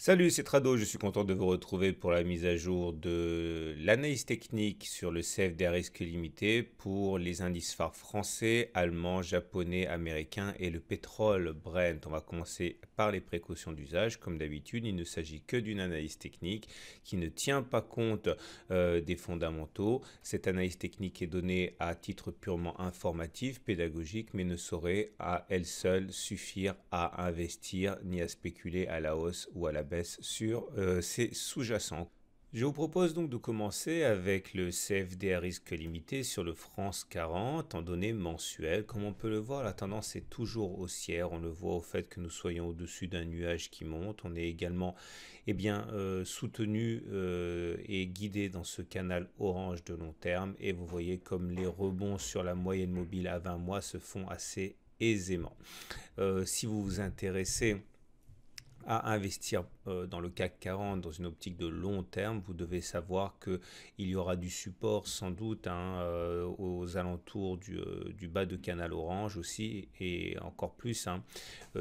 Salut, c'est Trado, je suis content de vous retrouver pour la mise à jour de l'analyse technique sur le CFD à risque limité pour les indices phares français, allemands, japonais, américains et le pétrole Brent. On va commencer par les précautions d'usage. Comme d'habitude, il ne s'agit que d'une analyse technique qui ne tient pas compte des fondamentaux. Cette analyse technique est donnée à titre purement informatif, pédagogique, mais ne saurait à elle seule suffire à investir ni à spéculer à la hausse ou à la baisse sur ces sous-jacents. Je vous propose donc de commencer avec le CFD à risque limité sur le France 40 en données mensuelles. Comme on peut le voir, la tendance est toujours haussière. On le voit au fait que nous soyons au-dessus d'un nuage qui monte. On est également soutenu et guidé dans ce canal orange de long terme. Et vous voyez comme les rebonds sur la moyenne mobile à 20 mois se font assez aisément. Si vous vous intéressez à investir dans le CAC 40 dans une optique de long terme, vous devez savoir qu'il y aura du support sans doute aux alentours du bas de canal orange aussi et encore plus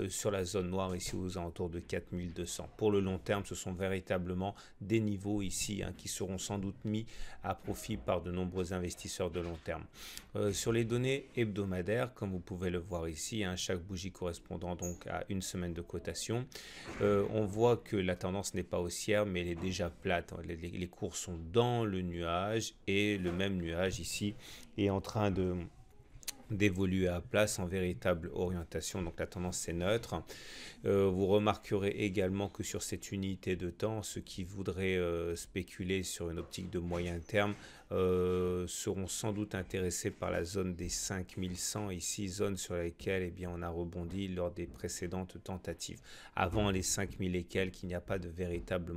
sur la zone noire ici aux alentours de 4200. Pour le long terme, ce sont véritablement des niveaux ici qui seront sans doute mis à profit par de nombreux investisseurs de long terme. Sur les données hebdomadaires, comme vous pouvez le voir ici, chaque bougie correspondant donc à une semaine de cotation, on voit que la tendance n'est pas haussière, mais elle est déjà plate. Les cours sont dans le nuage et le même nuage ici est en train d'évoluer à plat sans véritable orientation, donc la tendance est neutre. Vous remarquerez également que sur cette unité de temps, ceux qui voudraient spéculer sur une optique de moyen terme seront sans doute intéressés par la zone des 5100 ici, zone sur laquelle on a rebondi lors des précédentes tentatives. Avant les 5000 et quelques, il n'y a pas de véritable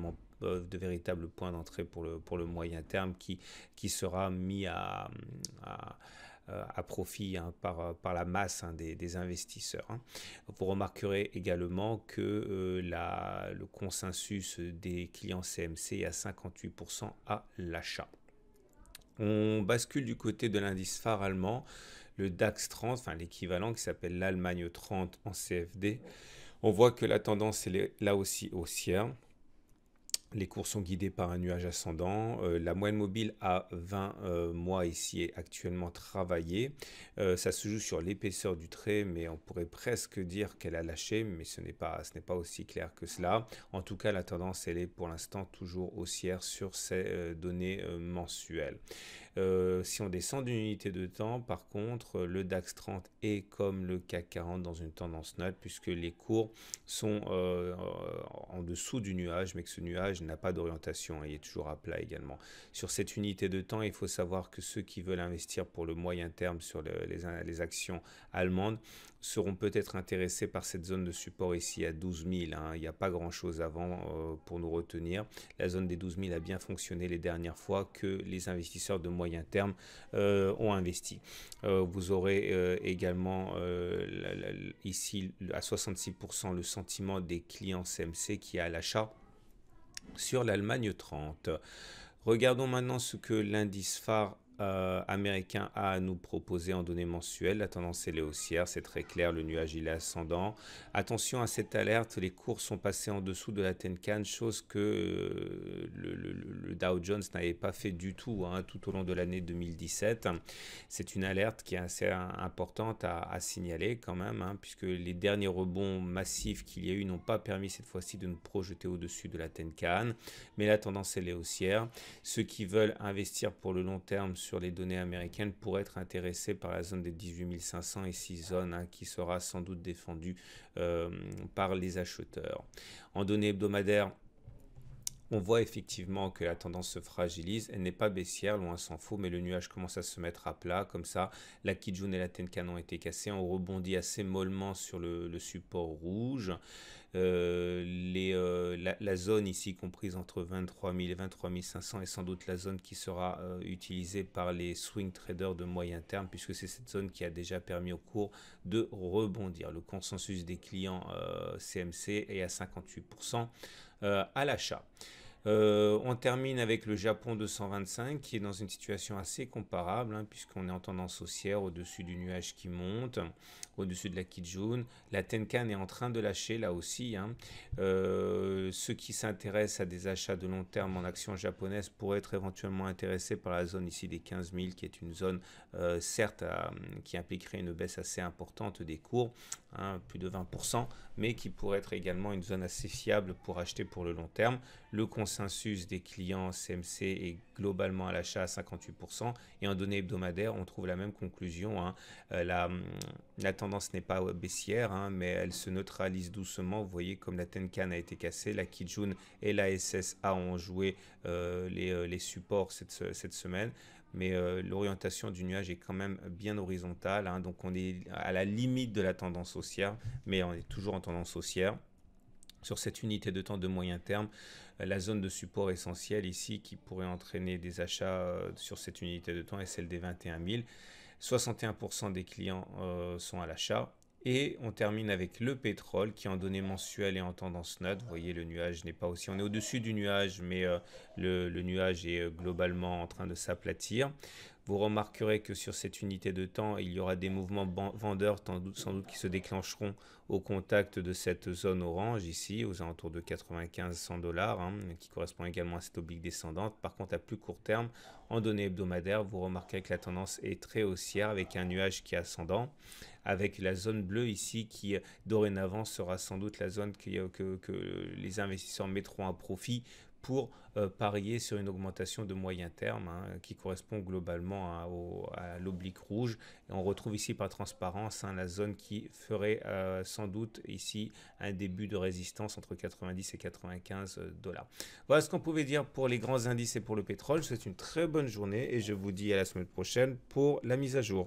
point d'entrée pour le moyen terme qui sera mis à profit par la masse des investisseurs. Vous remarquerez également que le consensus des clients CMC est à 58% à l'achat. On bascule du côté de l'indice phare allemand, le DAX 30, enfin l'équivalent qui s'appelle l'Allemagne 30 en CFD. On voit que la tendance est là aussi haussière. Les cours sont guidés par un nuage ascendant. La moyenne mobile à 20 mois ici est actuellement travaillée. Ça se joue sur l'épaisseur du trait, mais on pourrait presque dire qu'elle a lâché, mais ce n'est pas aussi clair que cela. En tout cas, la tendance, elle est pour l'instant toujours haussière sur ces données mensuelles. Si on descend d'une unité de temps, par contre, le DAX 30 est comme le CAC 40 dans une tendance neutre, puisque les cours sont en dessous du nuage, mais que ce nuage n'a pas d'orientation et il est toujours à plat également. Sur cette unité de temps, il faut savoir que ceux qui veulent investir pour le moyen terme sur les actions allemandes seront peut-être intéressés par cette zone de support ici à 12 000. Il n'y a pas grand-chose avant pour nous retenir. La zone des 12 000 a bien fonctionné les dernières fois que les investisseurs de moyen terme ont investi. Vous aurez également ici à 66% le sentiment des clients CMC qui est à l'achat sur l'Allemagne 30. Regardons maintenant ce que l'indice phare américain a à nous proposer en données mensuelles. La tendance est haussière, c'est très clair, le nuage il est ascendant. Attention à cette alerte, les cours sont passés en dessous de la Tenkan, chose que le Dow Jones n'avait pas fait du tout tout au long de l'année 2017. C'est une alerte qui est assez importante à signaler quand même, puisque les derniers rebonds massifs qu'il y a eu n'ont pas permis cette fois-ci de nous projeter au-dessus de la Tenkan, mais la tendance elle est haussière. Ceux qui veulent investir pour le long terme sur les données américaines pourraient être intéressés par la zone des 18 500 ici, zone qui sera sans doute défendue par les acheteurs. En données hebdomadaires, on voit effectivement que la tendance se fragilise. Elle n'est pas baissière, loin s'en faut, mais le nuage commence à se mettre à plat. Comme ça, la Kijun et la Tenkan ont été cassées. On rebondit assez mollement sur le support rouge. La zone ici comprise entre 23 000 et 23 500 est sans doute la zone qui sera utilisée par les swing traders de moyen terme, puisque c'est cette zone qui a déjà permis au cours de rebondir. Le consensus des clients CMC est à 58% à l'achat. On termine avec le Japon 225 qui est dans une situation assez comparable, hein, puisqu'on est en tendance haussière au-dessus du nuage qui monte, au-dessus de la Kijun. La Tenkan est en train de lâcher là aussi, hein. Ceux qui s'intéressent à des achats de long terme en actions japonaises pourraient être éventuellement intéressés par la zone ici des 15 000 qui est une zone certes qui impliquerait une baisse assez importante des cours, hein, plus de 20%, mais qui pourrait être également une zone assez fiable pour acheter pour le long terme. Le consensus des clients CMC est globalement à l'achat à 58% et en données hebdomadaires, on trouve la même conclusion, hein. La tendance n'est pas baissière, hein, mais elle se neutralise doucement. Vous voyez comme la Tenkan a été cassée, la Kijun et la SSA ont joué les supports cette semaine. Mais l'orientation du nuage est quand même bien horizontale, hein, donc on est à la limite de la tendance haussière, mais on est toujours en tendance haussière. Sur cette unité de temps de moyen terme, la zone de support essentielle ici qui pourrait entraîner des achats sur cette unité de temps est celle des 21 000. 61% des clients sont à l'achat. Et on termine avec le pétrole qui en données mensuelles est en tendance neutre. Vous voyez, le nuage n'est pas aussi... On est au-dessus du nuage, mais le nuage est globalement en train de s'aplatir. Vous remarquerez que sur cette unité de temps, il y aura des mouvements vendeurs sans doute qui se déclencheront au contact de cette zone orange ici, aux alentours de 95-100 dollars, hein, qui correspond également à cette oblique descendante. Par contre, à plus court terme, en données hebdomadaires, vous remarquerez que la tendance est très haussière avec un nuage qui est ascendant, avec la zone bleue ici qui dorénavant sera sans doute la zone que les investisseurs mettront à profit pour parier sur une augmentation de moyen terme, hein, qui correspond globalement à l'oblique rouge. Et on retrouve ici par transparence, hein, la zone qui ferait sans doute ici un début de résistance entre 90 et 95 dollars. Voilà ce qu'on pouvait dire pour les grands indices et pour le pétrole. Je vous souhaite une très bonne journée et je vous dis à la semaine prochaine pour la mise à jour.